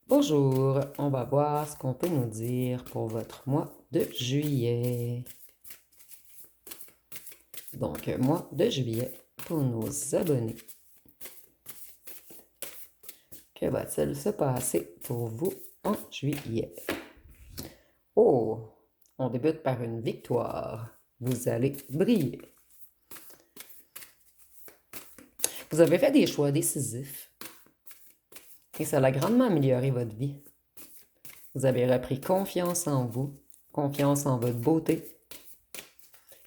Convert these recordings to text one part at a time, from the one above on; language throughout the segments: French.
Bonjour, on va voir ce qu'on peut nous dire pour votre mois de juillet. Donc, mois de juillet pour nos abonnés. Que va-t-il se passer pour vous en juillet? Oh, on débute par une victoire. Vous allez briller. Vous avez fait des choix décisifs et ça a grandement amélioré votre vie. Vous avez repris confiance en vous, confiance en votre beauté,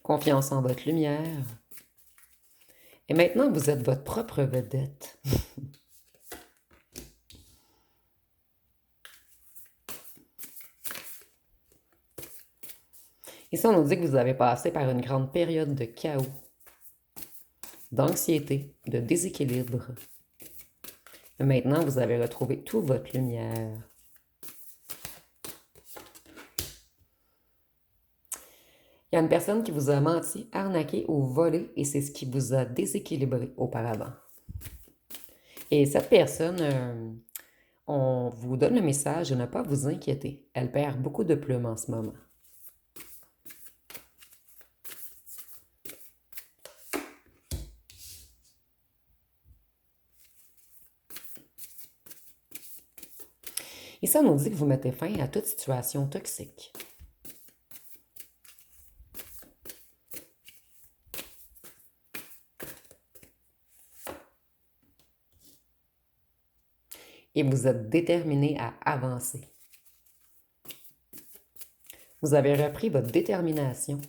confiance en votre lumière. Et maintenant, vous êtes votre propre vedette. Ici, on nous dit que vous avez passé par une grande période de chaos, d'anxiété, de déséquilibre. Et maintenant, vous avez retrouvé toute votre lumière. Il y a une personne qui vous a menti, arnaqué ou volé et c'est ce qui vous a déséquilibré auparavant. Et cette personne, on vous donne le message de ne pas vous inquiéter. Elle perd beaucoup de plumes en ce moment. Et ça nous dit que vous mettez fin à toute situation toxique. Et vous êtes déterminé à avancer. Vous avez repris votre détermination.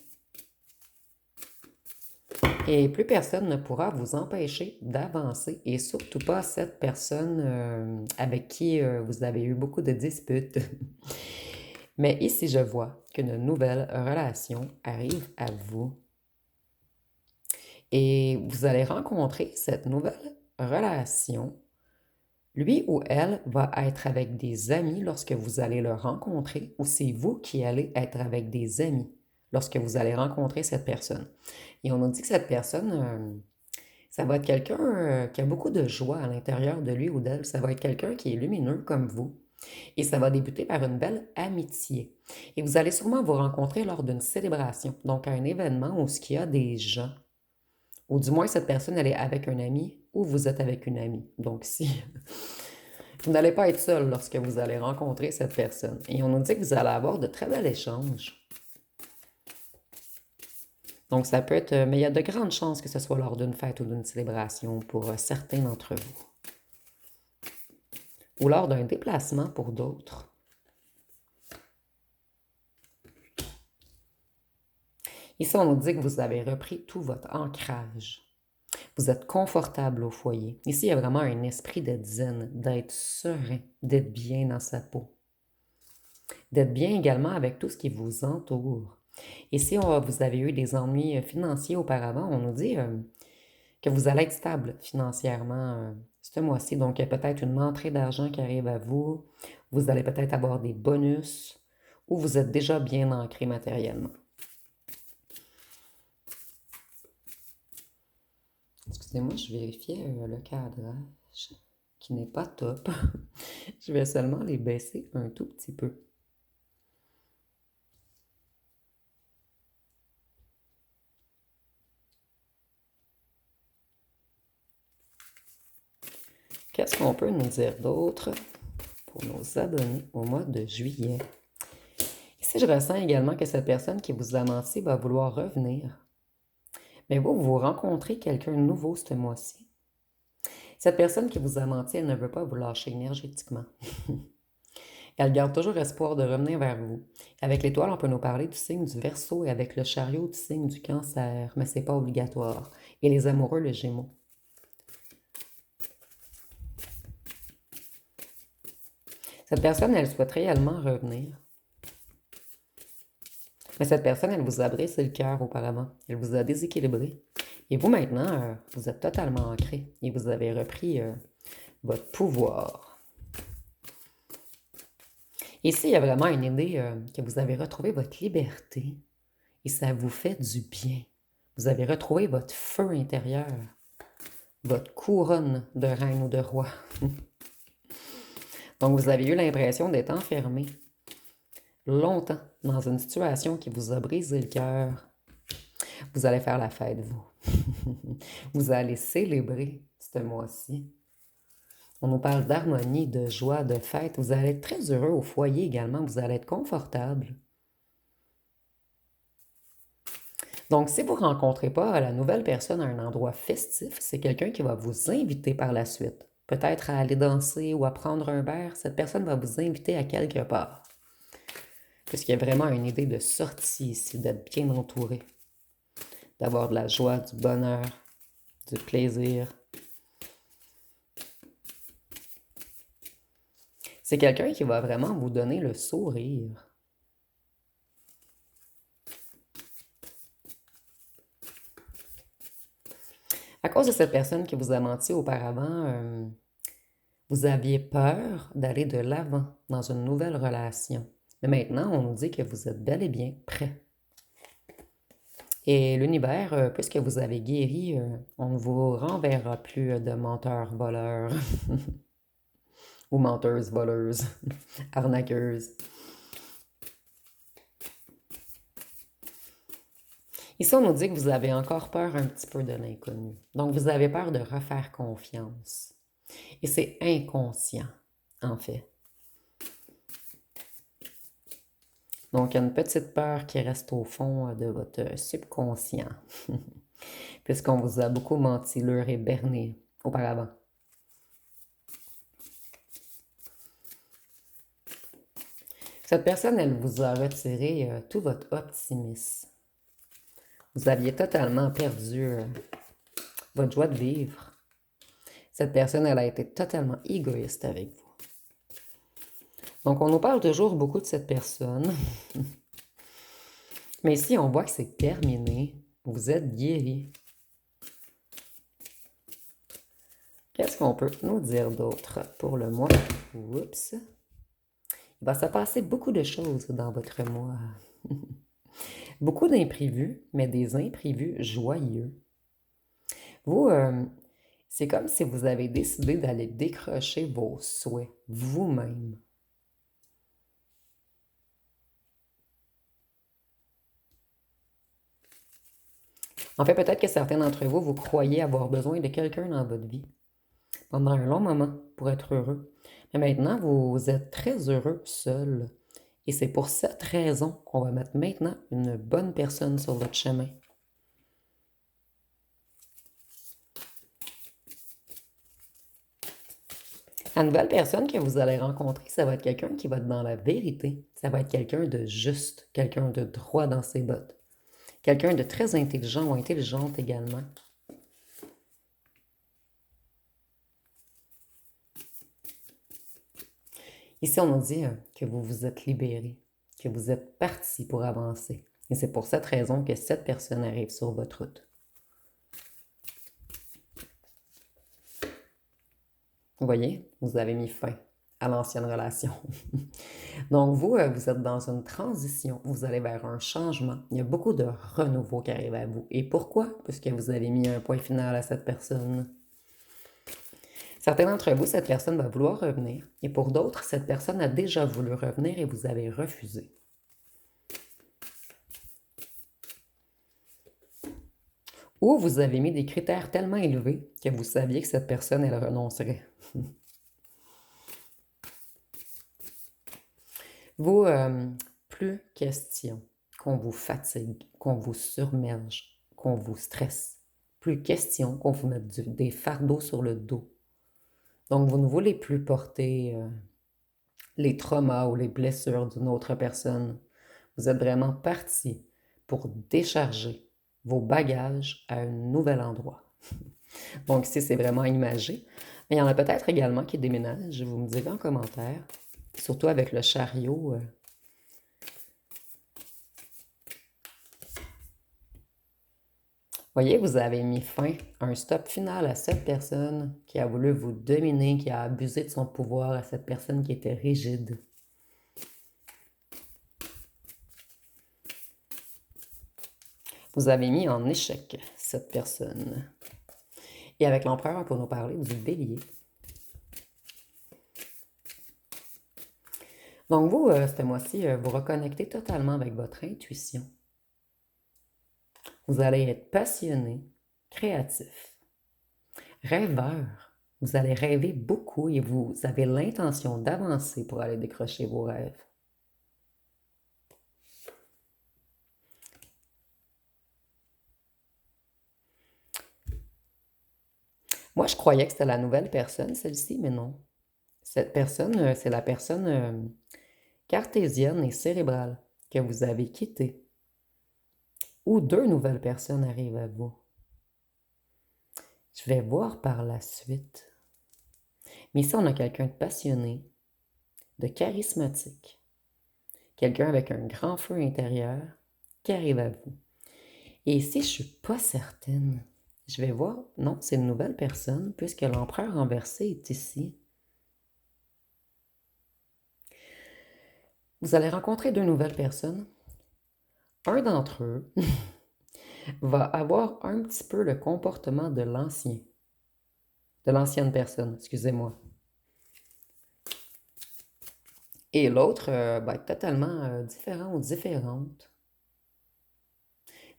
Et plus personne ne pourra vous empêcher d'avancer et surtout pas cette personne avec qui vous avez eu beaucoup de disputes. Mais ici, je vois qu'une nouvelle relation arrive à vous. Et vous allez rencontrer cette nouvelle relation. Lui ou elle va être avec des amis lorsque vous allez le rencontrer ou c'est vous qui allez être avec des amis lorsque vous allez rencontrer cette personne. Et on nous dit que cette personne, ça va être quelqu'un qui a beaucoup de joie à l'intérieur de lui ou d'elle. Ça va être quelqu'un qui est lumineux comme vous. Et ça va débuter par une belle amitié. Et vous allez sûrement vous rencontrer lors d'une célébration, donc à un événement où il y a des gens, ou du moins cette personne, elle est avec un ami ou vous êtes avec une amie. Donc si vous n'allez pas être seul lorsque vous allez rencontrer cette personne. Et on nous dit que vous allez avoir de très bels échanges. Donc, ça peut être, mais il y a de grandes chances que ce soit lors d'une fête ou d'une célébration pour certains d'entre vous. Ou lors d'un déplacement pour d'autres. Ici, on nous dit que vous avez repris tout votre ancrage. Vous êtes confortable au foyer. Ici, il y a vraiment un esprit d'être zen, d'être serein, d'être bien dans sa peau. D'être bien également avec tout ce qui vous entoure. Et si vous avez eu des ennuis financiers auparavant, on nous dit que vous allez être stable financièrement ce mois-ci. Donc, il y a peut-être une entrée d'argent qui arrive à vous. Vous allez peut-être avoir des bonus ou vous êtes déjà bien ancré matériellement. Excusez-moi, je vérifiais le cadrage qui n'est pas top. Je vais seulement les baisser un tout petit peu. Qu'est-ce qu'on peut nous dire d'autre pour nos abonnés au mois de juillet? Ici, je ressens également que cette personne qui vous a menti va vouloir revenir. Mais vous rencontrez quelqu'un de nouveau ce mois-ci. Cette personne qui vous a menti, elle ne veut pas vous lâcher énergétiquement. Elle garde toujours espoir de revenir vers vous. Avec l'étoile, on peut nous parler du signe du Verseau et avec le chariot du signe du Cancer, mais ce n'est pas obligatoire. Et les amoureux, le Gémeaux. Cette personne, elle souhaite réellement revenir. Mais cette personne, elle vous a brisé le cœur auparavant. Elle vous a déséquilibré. Et vous, maintenant, vous êtes totalement ancré. Et vous avez repris votre pouvoir. Ici, il y a vraiment une idée que vous avez retrouvé votre liberté. Et ça vous fait du bien. Vous avez retrouvé votre feu intérieur. Votre couronne de reine ou de roi. Donc, vous avez eu l'impression d'être enfermé longtemps dans une situation qui vous a brisé le cœur. Vous allez faire la fête, vous. Vous allez célébrer ce mois-ci. On nous parle d'harmonie, de joie, de fête. Vous allez être très heureux au foyer également. Vous allez être confortable. Donc, si vous ne rencontrez pas la nouvelle personne à un endroit festif, c'est quelqu'un qui va vous inviter par la suite. Peut-être à aller danser ou à prendre un verre. Cette personne va vous inviter à quelque part. Puisqu'il y a vraiment une idée de sortie ici, d'être bien entouré, d'avoir de la joie, du bonheur, du plaisir. C'est quelqu'un qui va vraiment vous donner le sourire. À cause de cette personne qui vous a menti auparavant, vous aviez peur d'aller de l'avant dans une nouvelle relation. Mais maintenant, on nous dit que vous êtes bel et bien prêt. Et l'univers, puisque vous avez guéri, on ne vous renverra plus de menteurs, voleurs ou menteuses, voleuses, arnaqueuses. Ici, on nous dit que vous avez encore peur un petit peu de l'inconnu. Donc, vous avez peur de refaire confiance. Et c'est inconscient, en fait. Donc, il y a une petite peur qui reste au fond de votre subconscient, puisqu'on vous a beaucoup menti, leurré, berné auparavant. Cette personne, elle vous a retiré tout votre optimisme. Vous aviez totalement perdu votre joie de vivre. Cette personne, elle a été totalement égoïste avec vous. Donc, on nous parle toujours beaucoup de cette personne. Mais ici, on voit que c'est terminé. Vous êtes guéri. Qu'est-ce qu'on peut nous dire d'autre pour le mois? Oups. Il va se passer beaucoup de choses dans votre mois. Beaucoup d'imprévus, mais des imprévus joyeux. Vous, c'est comme si vous avez décidé d'aller décrocher vos souhaits vous-même. En fait, peut-être que certains d'entre vous, vous croyez avoir besoin de quelqu'un dans votre vie pendant un long moment pour être heureux. Mais maintenant, vous êtes très heureux seul. Et c'est pour cette raison qu'on va mettre maintenant une bonne personne sur votre chemin. La nouvelle personne que vous allez rencontrer, ça va être quelqu'un qui va être dans la vérité. Ça va être quelqu'un de juste, quelqu'un de droit dans ses bottes. Quelqu'un de très intelligent ou intelligente également. Ici, on nous dit que vous vous êtes libéré, que vous êtes parti pour avancer. Et c'est pour cette raison que cette personne arrive sur votre route. Vous voyez, vous avez mis fin à l'ancienne relation. Donc, vous êtes dans une transition. Vous allez vers un changement. Il y a beaucoup de renouveau qui arrive à vous. Et pourquoi? Puisque vous avez mis un point final à cette personne. Certains d'entre vous, cette personne va vouloir revenir. Et pour d'autres, cette personne a déjà voulu revenir et vous avez refusé. Ou vous avez mis des critères tellement élevés que vous saviez que cette personne, elle renoncerait. Vous, plus question qu'on vous fatigue, qu'on vous surmerge, qu'on vous stresse. Plus question qu'on vous mette des fardeaux sur le dos. Donc, vous ne voulez plus porter les traumas ou les blessures d'une autre personne. Vous êtes vraiment parti pour décharger vos bagages à un nouvel endroit. Donc, ici, c'est vraiment imagé. Mais il y en a peut-être également qui déménagent. Vous me direz en commentaire. Surtout avec le chariot. Voyez, vous avez mis fin, un stop final à cette personne qui a voulu vous dominer, qui a abusé de son pouvoir, à cette personne qui était rigide. Vous avez mis en échec cette personne. Et avec l'empereur, pour nous parler du bélier. Donc vous, ce mois-ci, vous reconnectez totalement avec votre intuition. Vous allez être passionné, créatif, rêveur. Vous allez rêver beaucoup et vous avez l'intention d'avancer pour aller décrocher vos rêves. Moi, je croyais que c'était la nouvelle personne, celle-ci, mais non. Cette personne, c'est la personne cartésienne et cérébrale que vous avez quittée. Ou deux nouvelles personnes arrivent à vous. Je vais voir par la suite. Mais ici, on a quelqu'un de passionné, de charismatique, quelqu'un avec un grand feu intérieur qui arrive à vous. Et ici, je ne suis pas certaine. Je vais voir. Non, c'est une nouvelle personne puisque l'empereur renversé est ici. Vous allez rencontrer deux nouvelles personnes. Un d'entre eux va avoir un petit peu le comportement de l'ancienne personne, excusez-moi. Et l'autre va être totalement différent ou différente.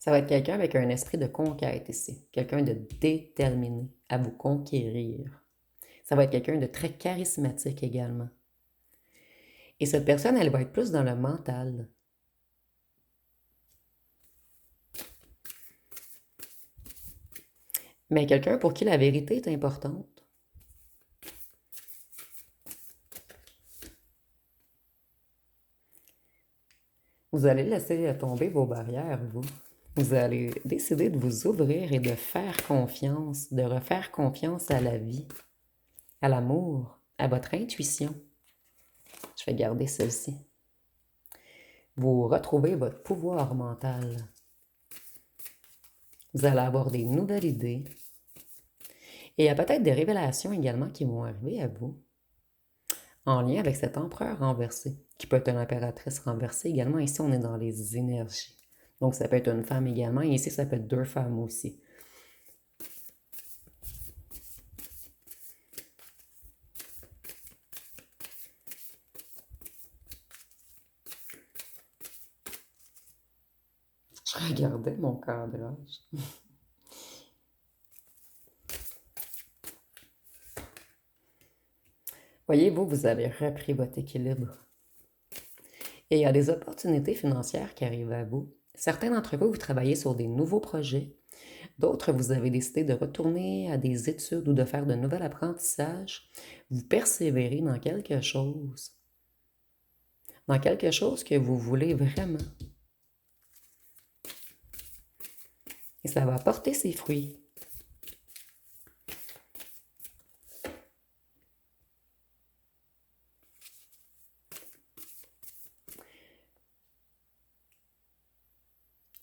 Ça va être quelqu'un avec un esprit de conquête ici, quelqu'un de déterminé à vous conquérir. Ça va être quelqu'un de très charismatique également. Et cette personne, elle va être plus dans le mental. Mais quelqu'un pour qui la vérité est importante. Vous allez laisser tomber vos barrières, vous. Vous allez décider de vous ouvrir et de faire confiance, de refaire confiance à la vie, à l'amour, à votre intuition. Je vais garder celle-ci. Vous retrouvez votre pouvoir mental. Vous allez avoir des nouvelles idées. Et il y a peut-être des révélations également qui vont arriver à vous en lien avec cet empereur renversé, qui peut être une impératrice renversée également. Ici, on est dans les énergies. Donc, ça peut être une femme également. Et ici, ça peut être deux femmes aussi. Je regardais mon cadrage. Voyez-vous, vous avez repris votre équilibre. Et il y a des opportunités financières qui arrivent à vous. Certains d'entre vous, vous travaillez sur des nouveaux projets. D'autres, vous avez décidé de retourner à des études ou de faire de nouveaux apprentissages. Vous persévérez dans quelque chose. Dans quelque chose que vous voulez vraiment. Et ça va porter ses fruits.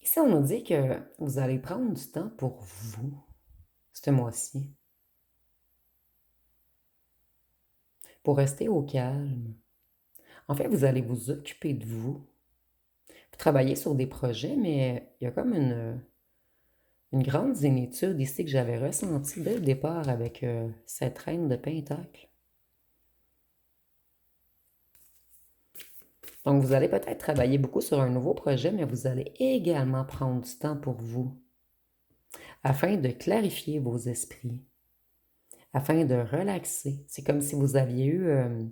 Ici, on nous dit que vous allez prendre du temps pour vous, ce mois-ci. Pour rester au calme. En fait, vous allez vous occuper de vous. Vous travaillez sur des projets, mais il y a comme une grande zénitude ici que j'avais ressentie dès le départ avec cette reine de Pentacle. Donc, vous allez peut-être travailler beaucoup sur un nouveau projet, mais vous allez également prendre du temps pour vous afin de clarifier vos esprits, afin de relaxer. C'est comme si vous aviez eu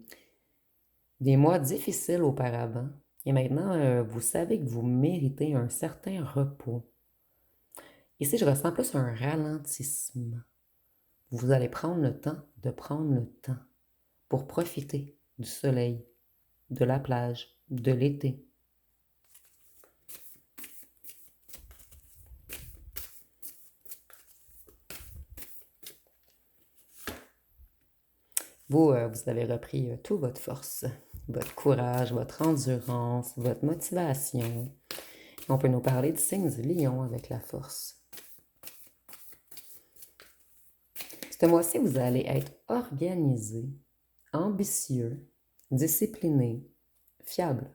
des mois difficiles auparavant et maintenant, vous savez que vous méritez un certain repos. Ici, je ressens plus un ralentissement. Vous allez prendre le temps de prendre le temps pour profiter du soleil, de la plage, de l'été. Vous avez repris toute votre force, votre courage, votre endurance, votre motivation. On peut nous parler du signe du lion avec la force. Ce mois-ci, vous allez être organisé, ambitieux, discipliné, fiable.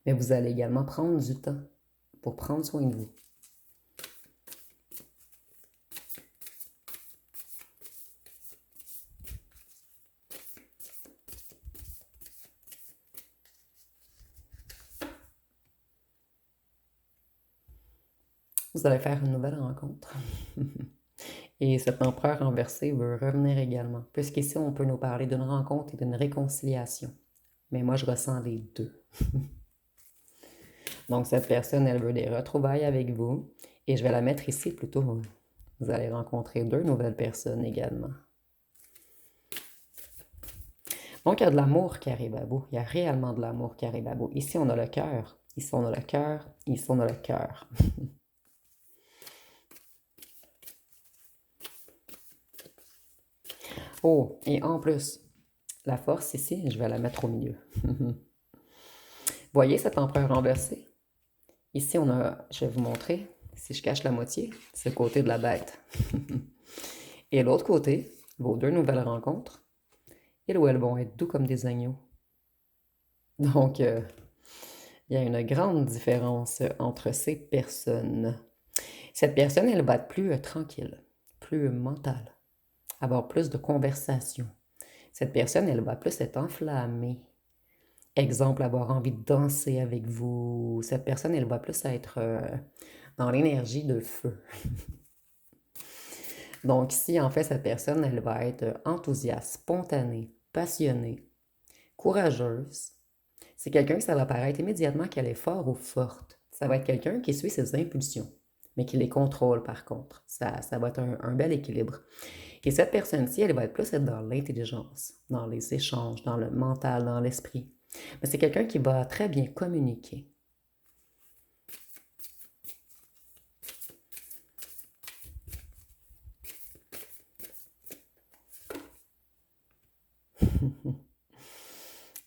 Mais vous allez également prendre du temps pour prendre soin de vous. Vous allez faire une nouvelle rencontre. Et cet empereur renversé veut revenir également, puisqu'ici, on peut nous parler d'une rencontre et d'une réconciliation. Mais moi, je ressens les deux. Donc, cette personne, elle veut des retrouvailles avec vous. Et je vais la mettre ici plutôt. Vous allez rencontrer deux nouvelles personnes également. Donc, il y a de l'amour qui arrive à vous. Il y a réellement de l'amour qui arrive à vous. Ici, on a le cœur. Ici, on a le cœur. Ici, on a le cœur. Oh, et en plus, la force ici, je vais la mettre au milieu. Voyez cet empereur renversé? Ici, on a, je vais vous montrer, si je cache la moitié, c'est le côté de la bête. Et l'autre côté, vos deux nouvelles rencontres, ils ou elles vont être doux comme des agneaux. Donc, il y a une grande différence entre ces personnes. Cette personne, elle va être plus tranquille, plus mentale, avoir plus de conversation. Cette personne, elle va plus être enflammée. Exemple, avoir envie de danser avec vous. Cette personne, elle va plus être dans l'énergie de feu. Donc ici, en fait, cette personne, elle va être enthousiaste, spontanée, passionnée, courageuse. C'est quelqu'un que ça va paraître immédiatement qu'elle est fort ou forte. Ça va être quelqu'un qui suit ses impulsions, mais qui les contrôle par contre. Ça va être un bel équilibre. Et cette personne-ci, elle va être plus être dans l'intelligence, dans les échanges, dans le mental, dans l'esprit. Mais c'est quelqu'un qui va très bien communiquer.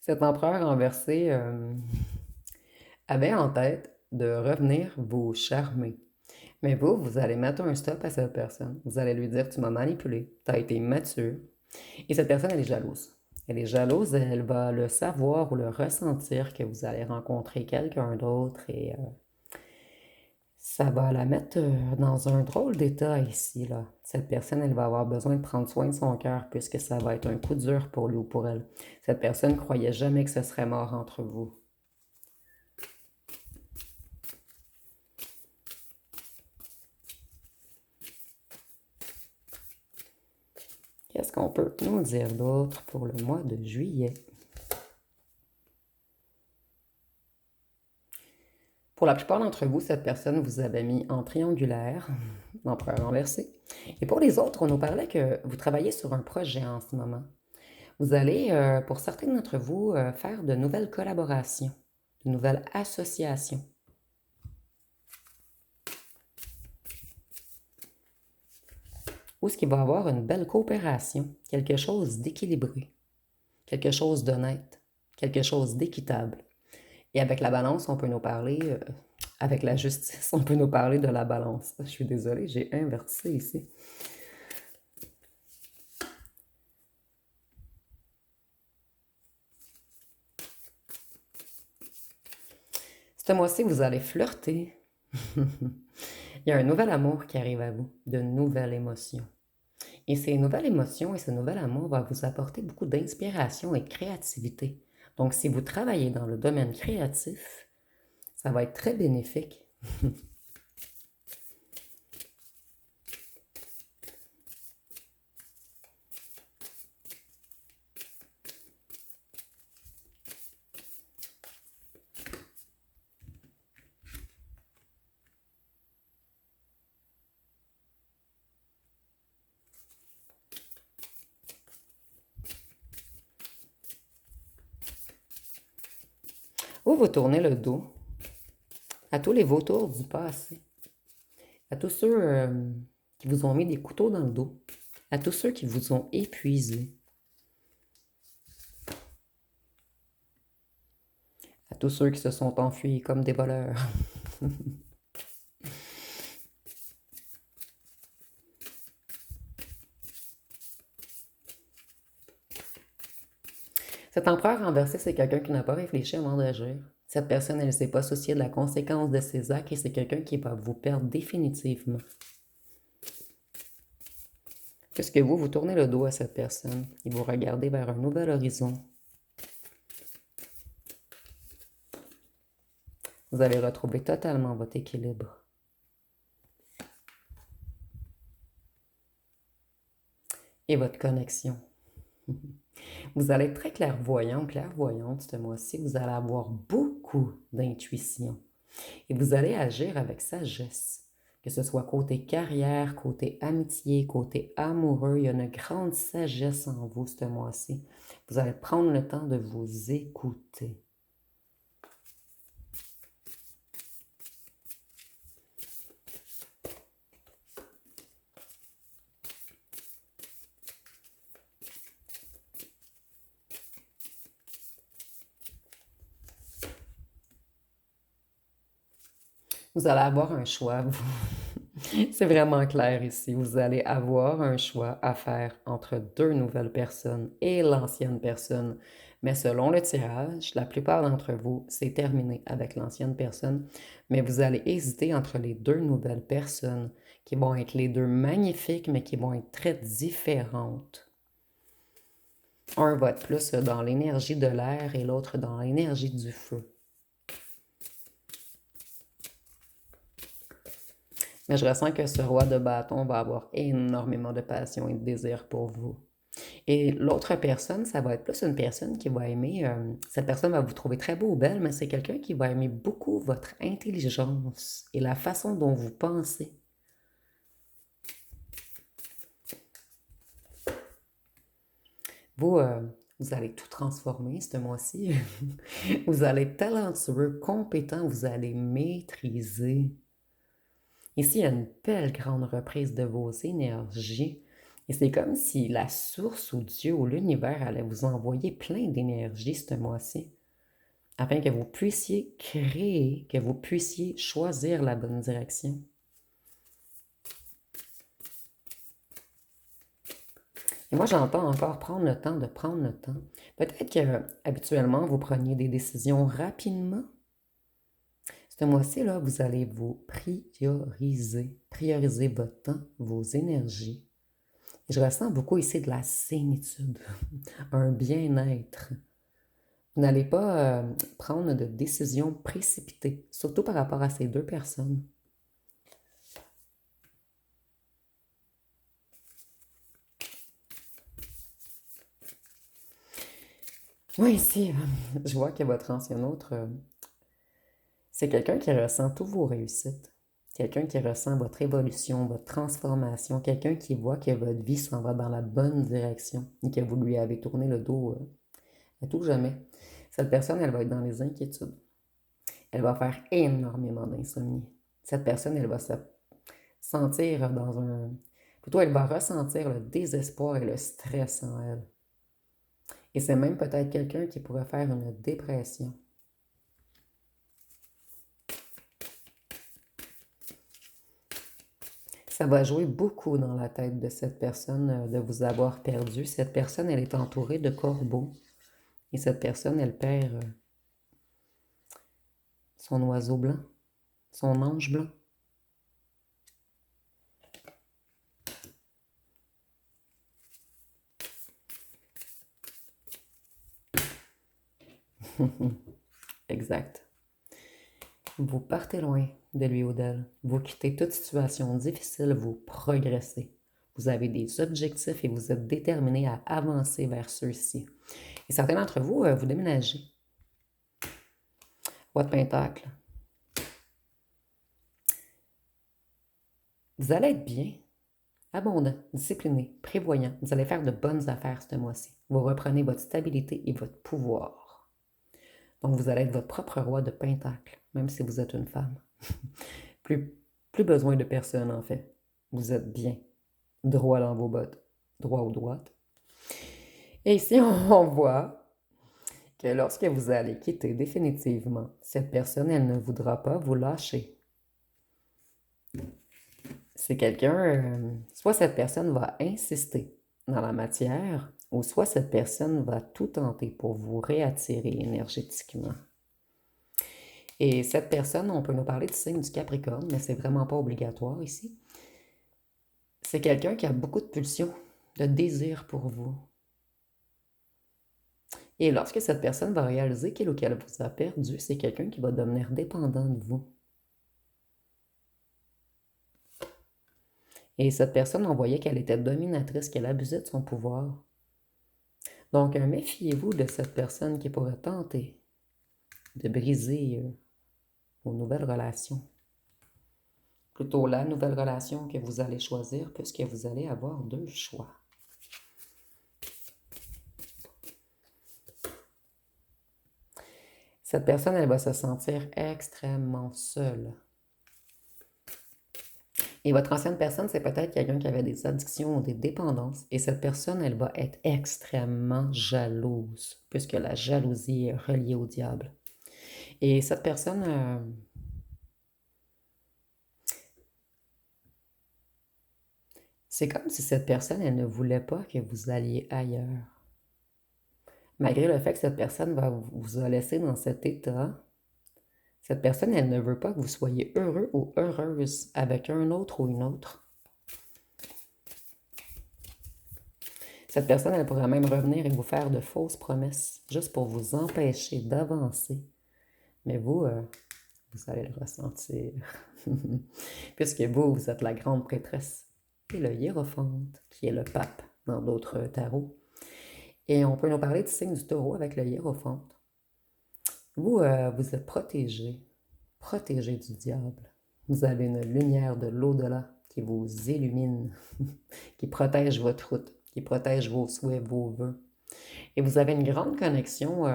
Cet empereur renversé avait en tête de revenir vous charmer. Mais vous, vous allez mettre un stop à cette personne. Vous allez lui dire, tu m'as manipulé, tu as été mature. Et cette personne, elle est jalouse. Elle est jalouse, elle va le savoir ou le ressentir que vous allez rencontrer quelqu'un d'autre et ça va la mettre dans un drôle d'état ici, là. Cette personne, elle va avoir besoin de prendre soin de son cœur puisque ça va être un coup dur pour lui ou pour elle. Cette personne croyait jamais que ce serait mort entre vous. Qu'est-ce qu'on peut nous dire d'autre pour le mois de juillet? Pour la plupart d'entre vous, cette personne vous avait mis en triangulaire, l'empereur renversé. Et pour les autres, on nous parlait que vous travaillez sur un projet en ce moment. Vous allez, pour certains d'entre vous, faire de nouvelles collaborations, de nouvelles associations. Ou ce qui va avoir une belle coopération, quelque chose d'équilibré, quelque chose d'honnête, quelque chose d'équitable. Et avec la balance, on peut nous parler, avec la justice, on peut nous parler de la balance. Je suis désolée, j'ai inversé ici. Ce mois-ci, vous allez flirter. Il y a un nouvel amour qui arrive à vous, de nouvelles émotions. Et ces nouvelles émotions et ce nouvel amour va vous apporter beaucoup d'inspiration et de créativité. Donc, si vous travaillez dans le domaine créatif, ça va être très bénéfique. Ou vous tournez le dos à tous les vautours du passé, à tous ceux qui vous ont mis des couteaux dans le dos, à tous ceux qui vous ont épuisé, à tous ceux qui se sont enfuis comme des voleurs. Cet empereur renversé, c'est quelqu'un qui n'a pas réfléchi avant d'agir. Cette personne, elle ne s'est pas souciée de la conséquence de ses actes et c'est quelqu'un qui va vous perdre définitivement. Puisque vous, vous tournez le dos à cette personne et vous regardez vers un nouvel horizon. Vous allez retrouver totalement votre équilibre. et votre connexion. Vous allez être très clairvoyant, clairvoyante ce mois-ci. Vous allez avoir beaucoup d'intuition et vous allez agir avec sagesse. Que ce soit côté carrière, côté amitié, côté amoureux, il y a une grande sagesse en vous ce mois-ci. Vous allez prendre le temps de vous écouter. Vous allez avoir un choix. C'est vraiment clair ici. Vous allez avoir un choix à faire entre deux nouvelles personnes et l'ancienne personne. Mais selon le tirage, la plupart d'entre vous, c'est terminé avec l'ancienne personne. Mais vous allez hésiter entre les deux nouvelles personnes qui vont être les deux magnifiques, mais qui vont être très différentes. Un va être plus dans l'énergie de l'air et l'autre dans l'énergie du feu. Mais je ressens que ce roi de bâton va avoir énormément de passion et de désir pour vous. Et l'autre personne, ça va être plus une personne qui va aimer, cette personne va vous trouver très beau ou belle, mais c'est quelqu'un qui va aimer beaucoup votre intelligence et la façon dont vous pensez. Vous, vous allez tout transformer ce mois-ci. Vous allez être talentueux, compétent, vous allez maîtriser. Ici, il y a une belle grande reprise de vos énergies. Et c'est comme si la source ou Dieu ou l'univers allait vous envoyer plein d'énergie ce mois-ci, afin que vous puissiez créer, que vous puissiez choisir la bonne direction. Et moi, j'entends encore prendre le temps de prendre le temps. Peut-être que habituellement, vous preniez des décisions rapidement. Ce mois-ci, là, vous allez vous prioriser votre temps, vos énergies. Et je ressens beaucoup ici de la sénitude, un bien-être. Vous n'allez pas prendre de décisions précipitées, surtout par rapport à ces deux personnes. Oui, ici, je vois que votre ancien autre, c'est quelqu'un qui ressent toutes vos réussites. Quelqu'un qui ressent votre évolution, votre transformation. Quelqu'un qui voit que votre vie s'en va dans la bonne direction et que vous lui avez tourné le dos à tout jamais. Cette personne, elle va être dans les inquiétudes. Elle va faire énormément d'insomnie. Cette personne, elle va se sentir dans un... Plutôt, elle va ressentir le désespoir et le stress en elle. Et c'est même peut-être quelqu'un qui pourrait faire une dépression. Ça va jouer beaucoup dans la tête de cette personne de vous avoir perdu. Cette personne, elle est entourée de corbeaux. Et cette personne, elle perd son oiseau blanc, son ange blanc. Exact. Vous partez loin de lui ou d'elle. Vous quittez toute situation difficile, vous progressez. Vous avez des objectifs et vous êtes déterminé à avancer vers ceux-ci. Et certains d'entre vous, vous déménagez. Roi de Pentacle. Vous allez être bien, abondant, discipliné, prévoyant. Vous allez faire de bonnes affaires ce mois-ci. Vous reprenez votre stabilité et votre pouvoir. Donc, vous allez être votre propre roi de Pentacle, même si vous êtes une femme. plus, plus besoin de personne, en fait. Vous êtes bien, droit dans vos bottes, droit ou droite. Et ici, on voit que lorsque vous allez quitter définitivement, cette personne, elle ne voudra pas vous lâcher. C'est quelqu'un, soit cette personne va insister dans la matière, ou soit cette personne va tout tenter pour vous réattirer énergétiquement. Et cette personne, on peut nous parler du signe du Capricorne, mais c'est vraiment pas obligatoire ici. C'est quelqu'un qui a beaucoup de pulsions, de désir pour vous. Et lorsque cette personne va réaliser qu'il ou qu'elle vous a perdu, c'est quelqu'un qui va devenir dépendant de vous. Et cette personne, on voyait qu'elle était dominatrice, qu'elle abusait de son pouvoir. Donc, méfiez-vous de cette personne qui pourrait tenter de briser vos nouvelles relations. Plutôt la nouvelle relation que vous allez choisir, puisque vous allez avoir deux choix. Cette personne, elle va se sentir extrêmement seule. Et votre ancienne personne, c'est peut-être quelqu'un qui avait des addictions ou des dépendances. Et cette personne, elle va être extrêmement jalouse, puisque la jalousie est reliée au diable. Et cette personne, c'est comme si cette personne, elle ne voulait pas que vous alliez ailleurs. Malgré le fait que cette personne vous a laissé dans cet état, cette personne, elle ne veut pas que vous soyez heureux ou heureuse avec un autre ou une autre. Cette personne, elle pourrait même revenir et vous faire de fausses promesses, juste pour vous empêcher d'avancer. Mais vous, vous allez le ressentir. Puisque vous, vous êtes la grande prêtresse et le hiérophante, qui est le pape dans d'autres tarots. Et on peut nous parler du signe du taureau avec le hiérophante. Vous, vous êtes protégé du diable. Vous avez une lumière de l'au-delà qui vous illumine, qui protège votre route, qui protège vos souhaits, vos vœux. Et vous avez une grande connexion.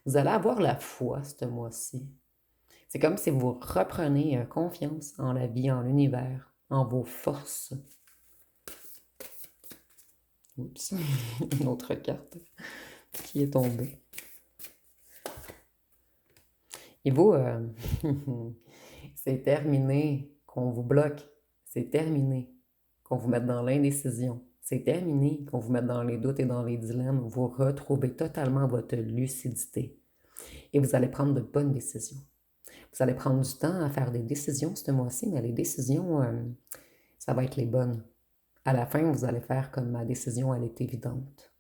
Vous allez avoir la foi ce mois-ci. C'est comme si vous reprenez confiance en la vie, en l'univers, en vos forces. Oups, une autre carte qui est tombée. Et vous, c'est terminé qu'on vous bloque. C'est terminé qu'on vous mette dans l'indécision. C'est terminé qu'on vous mette dans les doutes et dans les dilemmes. Vous retrouvez totalement votre lucidité. Et vous allez prendre de bonnes décisions. Vous allez prendre du temps à faire des décisions ce mois-ci, mais les décisions, ça va être les bonnes. À la fin, vous allez faire comme ma décision, elle est évidente.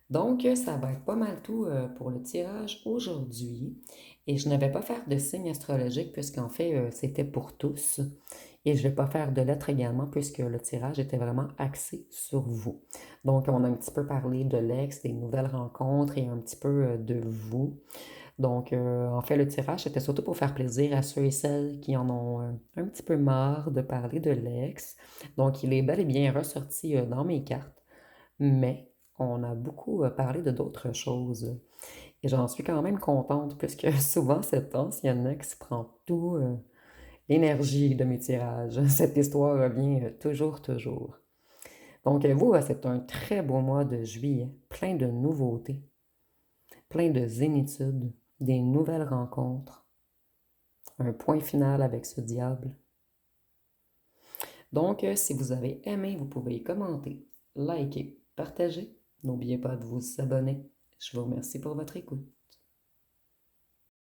Donc, ça va être pas mal tout pour le tirage aujourd'hui. Et je ne vais pas faire de signe astrologique puisqu'en fait, c'était pour tous. Et je ne vais pas faire de lettres également puisque le tirage était vraiment axé sur vous. Donc, on a un petit peu parlé de l'ex, des nouvelles rencontres et un petit peu de vous. Donc, en fait, le tirage, c'était surtout pour faire plaisir à ceux et celles qui en ont un petit peu marre de parler de l'ex. Donc, il est bel et bien ressorti dans mes cartes, mais on a beaucoup parlé de d'autres choses. Et j'en suis quand même contente, puisque souvent, cette ancienne ex prend tout l'énergie de mes tirages. Cette histoire revient toujours, toujours. Donc, vous, c'est un très beau mois de juillet, plein de nouveautés, plein de zénitudes, des nouvelles rencontres, un point final avec ce diable. Donc, si vous avez aimé, vous pouvez commenter, liker, partager. N'oubliez pas de vous abonner. Je vous remercie pour votre écoute.